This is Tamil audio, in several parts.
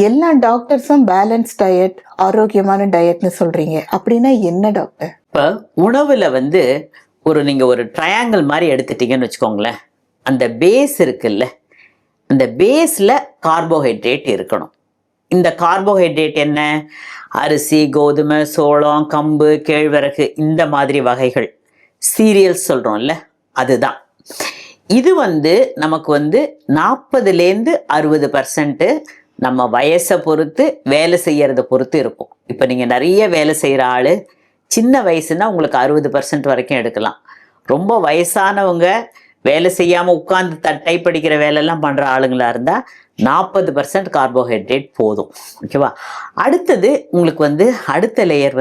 எல்லா டாக்டர்ஸும் பேலன்ஸ் டயட், ஆரோக்கியமான டயட்னு சொல்றீங்க. அப்படின்னா என்ன டாக்டர்? இப்போ உணவுல நீங்க ஒரு ட்ரையாங்கிள் மாதிரி எடுத்துட்டீங்கன்னு வச்சுக்கோங்களேன். அந்த பேஸ் இருக்குல்ல, அந்த பேஸ்ல கார்போஹைட்ரேட் இருக்கணும். இந்த கார்போஹைட்ரேட் என்ன? அரிசி, கோதுமை, சோளம், கம்பு, கேழ்வரகு, இந்த மாதிரி வகைகள், சீரியல்ஸ் சொல்றோம்ல, அதுதான். இது நமக்கு 40லேருந்து 60% நம்ம வயசை பொறுத்து, வேலை செய்யறத பொறுத்து இருக்கும். இப்போ நீங்க நிறைய வேலை செய்யற ஆளு, சின்ன வயசுனா உங்களுக்கு 60% வரைக்கும் எடுக்கலாம். ரொம்ப வயசானவங்க, வேலை செய்யாம உட்கார்ந்து டைப் படிக்கிற வேலையெல்லாம் பண்ற ஆளுங்களா இருந்தா 40% கார்போஹைட்ரேட் போதும். ஓகேவா? அடுத்தது உங்களுக்கு அடுத்த லேயர்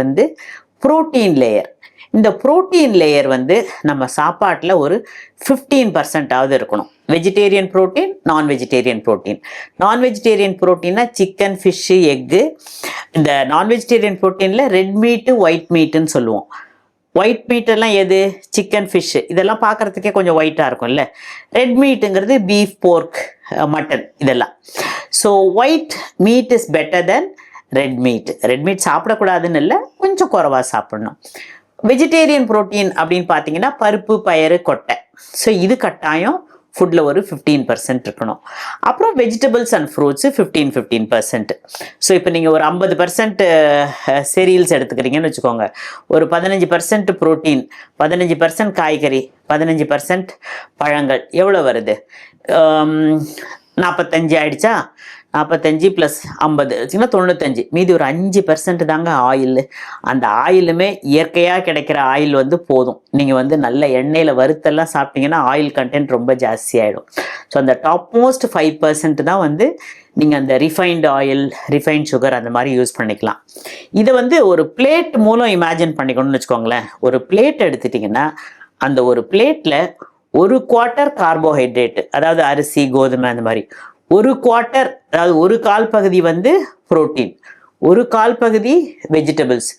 புரோட்டீன் லேயர். இந்த புரோட்டீன் லேயர் நம்ம சாப்பாட்டில் ஒரு 15% இருக்கணும். வெஜிடேரியன் புரோட்டீன், நான் வெஜிடேரியன் புரோட்டீன். நான் வெஜிடேரியன் புரோட்டீன்னா சிக்கன், ஃபிஷ்ஷு, எக்கு. இந்த நான் வெஜிடேரியன் புரோட்டீனில் ரெட் மீட்டு, ஒயிட் மீட்டுன்னு சொல்லுவோம். ஒயிட் மீட்டெல்லாம் எது? சிக்கன், ஃபிஷ்ஷு, இதெல்லாம் பார்க்குறதுக்கே கொஞ்சம் ஒயிட்டாக இருக்கும்ல. ரெட் மீட்டுங்கிறது பீஃப், போர்க், மட்டன், இதெல்லாம். So white meet is better then red meat. Red meat சாப்பிடக்கூடாதுன்னு இல்லை, கொஞ்சம் குறைவாக சாப்பிடணும். வெஜிடேரியன் புரோட்டீன் அப்படின்னு பார்த்தீங்கன்னா பருப்பு, பயறு, கொட்டை. ஸோ இது கட்டாயம் ஃபுட்டில் ஒரு 15% இருக்கணும். அப்புறம் வெஜிடபிள்ஸ் அண்ட் ஃப்ரூட்ஸு 15%. ஸோ இப்போ நீங்கள் ஒரு 50% செரியல்ஸ் எடுத்துக்கிறீங்கன்னு வச்சுக்கோங்க. ஒரு 15% புரோட்டீன், 15% காய்கறி, 15% பழங்கள், எவ்வளோ வருது? 45 ஆயிடுச்சா? 45 + 50 வச்சுங்கன்னா 95. மீதி ஒரு 5% தாங்க ஆயில். அந்த ஆயிலுமே இயற்கையாக கிடைக்கிற ஆயில் போதும். நீங்கள் நல்ல எண்ணெயில் வறுத்தெல்லாம் சாப்பிட்டீங்கன்னா ஆயில் கண்டென்ட் ரொம்ப ஜாஸ்தி ஆகிடும். ஸோ அந்த டாப் மோஸ்ட் 5% தான் நீங்கள் அந்த ரிஃபைன்டு ஆயில், ரிஃபைன்ட் சுகர் அந்த மாதிரி யூஸ் பண்ணிக்கலாம். இதை ஒரு பிளேட் மூலம் இமேஜின் பண்ணிக்கணும்னு வச்சுக்கோங்களேன். ஒரு பிளேட் எடுத்துட்டிங்கன்னா அந்த ஒரு பிளேட்டில் 1/4 கார்போஹைட்ரேட்டு, அதாவது அரிசி, கோதுமை, அந்த மாதிரி 1/4, அதாவது 1/4 பகுதி புரோட்டீன், 1/4 பகுதி வெஜிடபிள்ஸ்,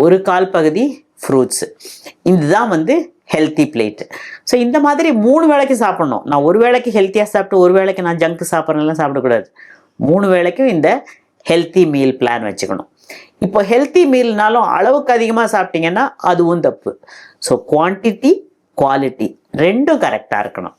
1/4 பகுதி ஃப்ரூட்ஸு. இதுதான் ஹெல்த்தி பிளேட்டு. ஸோ இந்த மாதிரி 3 வேளைக்கு சாப்பிடணும். நான் ஒரு வேளைக்கு ஹெல்த்தியாக சாப்பிட்டு ஒரு வேளைக்கு நான் ஜங்க் சாப்பிட்றேன்லாம் சாப்பிடக்கூடாது. 3 வேளைக்கும் இந்த ஹெல்த்தி மீல் பிளான் வச்சுக்கணும். இப்போ ஹெல்த்தி மீல்னாலும் அளவுக்கு அதிகமாக சாப்பிட்டீங்கன்னா அதுவும் தப்பு. ஸோ குவான்டிட்டி, குவாலிட்டி ரெண்டும் கரெக்டாக இருக்கணும்.